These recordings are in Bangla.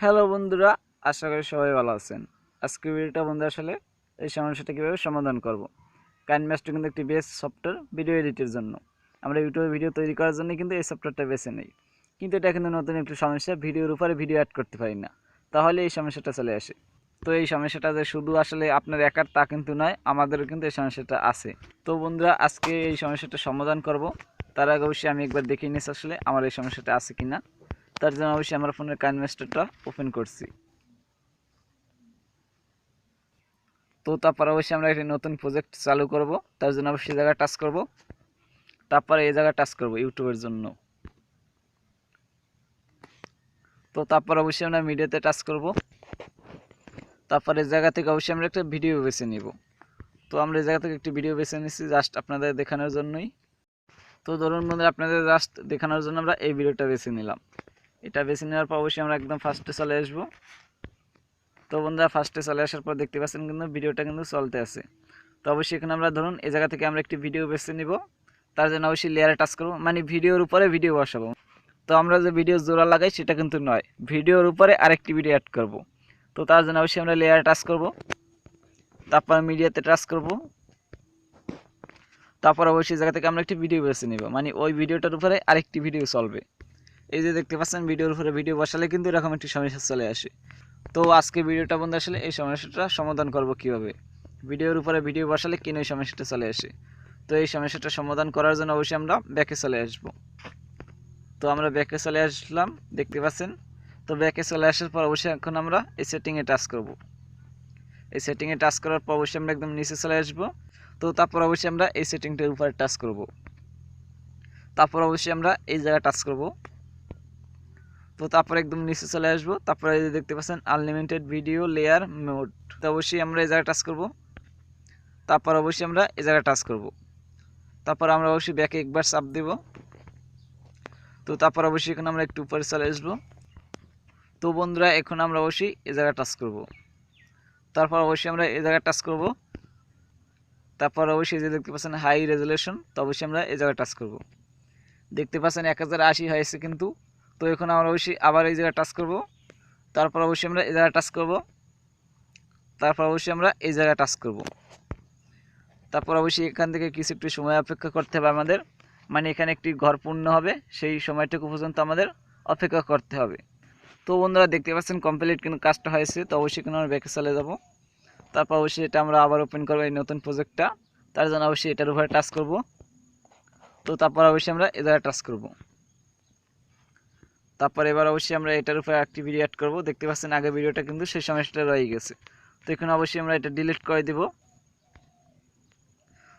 হ্যালো বন্ধুরা, আশা করি সবাই ভালো আছেন। আজকে ভিডিওটা বন্ধু আসলে এই সমস্যাটা কীভাবে সমাধান করব। কাইনমাস্টার কিন্তু একটি বেস্ট সফটওয়্যার ভিডিও এডিটের জন্য। আমরা ইউটিউবে ভিডিও তৈরি করার জন্য কিন্তু এই সফটওয়্যারটা বেছে নিই, কিন্তু এটা কিন্তু নতুন একটি সমস্যা, ভিডিওর উপরে ভিডিও অ্যাড করতে পারি না, তাহলে এই সমস্যাটা চলে আসে। তো এই সমস্যাটা যে শুধু আসলে আপনার একার তা কিন্তু নয়, আমাদেরও কিন্তু এই সমস্যাটা আছে। তো বন্ধুরা, আজকে এই সমস্যাটা সমাধান করব। তার আগে অবশ্যই আমি একবার দেখে নিচ্ছি আসলে আমার এই সমস্যাটা আছে কিনা। তার জন্য অবশ্যই আমার ফোনের কাইনমাস্টারটা ওপেন করছি। তো তারপর অবশ্যই আমরা একটি নতুন প্রজেক্ট চালু করব। তার জন্য অবশ্যই জায়গা টাচ করব, তারপরে এই জায়গা টাচ করব ইউটিউবের জন্য। তো তারপর অবশ্যই আমরা মিডিয়াতে টাচ করব, তারপরে এই জায়গা থেকে অবশ্যই আমরা একটা ভিডিও বেছে নিব। তো আমরা এই জায়গা থেকে একটি ভিডিও বেছে নিচ্ছি জাস্ট আপনাদের দেখানোর জন্যই। তো ধরুন বন্ধুরা, আপনাদের জাস্ট দেখানোর জন্য আমরা এই ভিডিওটা বেছে নিলাম। এটা বেছে নেওয়ার পর অবশ্যই আমরা একদম ফার্স্টে চলে আসবো। তো বন্ধুরা, ফার্স্টে চলে আসার পর দেখতে পাচ্ছেন কিন্তু ভিডিওটা কিন্তু চলতে আছে। তো অবশ্যই এখানে আমরা ধরুন এই জায়গা থেকে আমরা একটি ভিডিও বেছে নিব। তার জন্য অবশ্যই লেয়ারে টাচ করব, মানে ভিডিওর উপরে ভিডিও বসাবো। তো আমরা যে ভিডিও জোড়া লাগাই সেটা কিন্তু নয়, ভিডিওর উপরে আরেকটি ভিডিও অ্যাড করব। তো তার জন্য অবশ্যই আমরা লেয়ারে টাচ করব, তারপর মিডিয়াতে টাচ করব, তারপর অবশ্যই জায়গা থেকে আমরা একটি ভিডিও বেছে নিব, মানে ওই ভিডিওটার উপরে আরেকটি ভিডিও চলবে। এই যে দেখতে পাচ্ছেন ভিডিওর উপরে ভিডিও বসালে কিন্তু এরকম একটি সমস্যা চলে আসে। তো আজকে ভিডিওটা বন্ধু আসলে এই সমস্যাটা সমাধান করব কিভাবে, ভিডিওর উপরে ভিডিও বসালে কেন এই সমস্যাটা চলে আসে। তো এই সমস্যাটা সমাধান করার জন্য অবশ্যই আমরা ব্যাকে চলে আসব। তো আমরা ব্যাকে চলে আসলাম, দেখতে পাচ্ছেন। তো ব্যাকে চলে আসার পর অবশ্যই এখন আমরা এই সেটিংয়ে টাচ করব। এই সেটিংয়ে টাচ করার পর অবশ্যই আমরা একদম নিচে চলে আসব। তো তারপর অবশ্যই আমরা এই সেটিংটার উপরে টাচ করব, তারপর অবশ্যই আমরা এই জায়গায় টাচ করব। তো তারপর একদম নিচে চলে আসব, তারপরে এই যে দেখতে পাচ্ছেন আনলিমিটেড ভিডিও লেয়ার মোড। তো অবশ্যই আমরা এই জায়গায় টাচ করব, তারপর অবশ্যই আমরা এই জায়গায় টাচ করব, তারপর আমরা অবশ্যই ব্যাকে একবার চাপ দেব। তো তারপর অবশ্যই এখানে আমরা একটু উপরে চলে আসবো। তো বন্ধুরা, এখন আমরা অবশ্যই এই জায়গায় টাচ করব, তারপর অবশ্যই আমরা এই জায়গায় টাচ করব, তারপর অবশ্যই যে দেখতে পাচ্ছেন হাই রেজুলেশন, তো অবশ্যই আমরা এই জায়গায় টাচ করব। দেখতে পাচ্ছেন 1080 হয়েছে কিন্তু। তো এখন আমরা অবশ্যই আবার এই জায়গায় টাচ করব, তারপর অবশ্যই আমরা এই জায়গায় টাচ করব, তারপর অবশ্যই আমরা এই জায়গায় টাচ করব, তারপর অবশ্যই এখান থেকে কিছু একটু সময় অপেক্ষা করতে হবে আমাদের, মানে এখানে একটি ঘর পূর্ণ হবে, সেই সময়টুকু পর্যন্ত আমাদের অপেক্ষা করতে হবে। তো বন্ধুরা, দেখতে পাচ্ছেন কমপ্লিট কিন্তু কাজটা হয়েছে। তো অবশ্যই কিন্তু আমরা ব্যাকে চলে যাব, তারপর অবশ্যই এটা আমরা আবার ওপেন করবো এই নতুন প্রজেক্টটা। তার জন্য অবশ্যই এটার উপরে টাচ করব। তো তারপর অবশ্যই আমরা এ জায়গায় টাচ করব, তারপর এবার অবশ্যই আমরা এটার উপরে একটি ভিডিও অ্যাড করব। দেখতে পাচ্ছেন আগে ভিডিওটা কিন্তু সেই সময়টা রয়ে গেছে। তো এখানে অবশ্যই আমরা এটা ডিলিট করে দেব।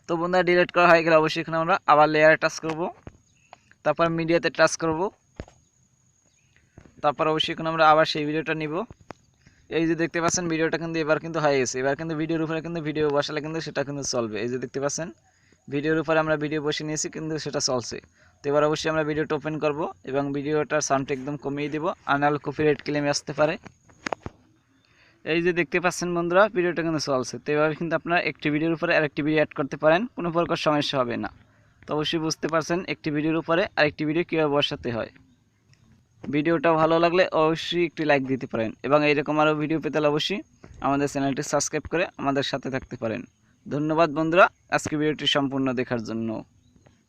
তো বন্ধুরা, ডিলিট করা হয়ে গেলে অবশ্যই এখানে আমরা আবার লেয়ারে টাচ করব, তারপর মিডিয়াতে টাচ করব, তারপর অবশ্যই এখানে আমরা আবার সেই ভিডিওটা নিব। এই যে দেখতে পাচ্ছেন ভিডিওটা কিন্তু এবার কিন্তু হয়ে গেছে। এবার কিন্তু ভিডিওর উপরে কিন্তু ভিডিও বসালে কিন্তু সেটা কিন্তু চলবে। এই যে দেখতে পাচ্ছেন ভিডিওর উপরে আমরা ভিডিও বসিয়ে নিয়েছি, কিন্তু সেটা চলছে। তো এবার অবশ্যই আমরা ভিডিওটা ওপেন করব এবং ভিডিওটার সাউন্ডটা একদম কমিয়ে দেব, আনাল কপিরাইট ক্লেম আসতে পারে। এই যে দেখতে পাচ্ছেন বন্ধুরা, ভিডিওটা কিন্তু চলছে। তো এভাবে কিন্তু আপনারা একটি ভিডিওর উপরে আরেকটি ভিডিও অ্যাড করতে পারেন, কোনো প্রকার সমস্যা হবে না। তো অবশ্যই বুঝতে পারছেন একটি ভিডিওর উপরে আরেকটি ভিডিও কীভাবে বসাতে হয়। ভিডিওটা ভালো লাগলে অবশ্যই একটি লাইক দিতে পারেন, এবং এইরকম আরও ভিডিও পেতে হলে অবশ্যই আমাদের চ্যানেলটি সাবস্ক্রাইব করে আমাদের সাথে থাকতে পারেন। ধন্যবাদ বন্ধুরা, আজকে ভিডিওটি সম্পূর্ণ দেখার জন্য।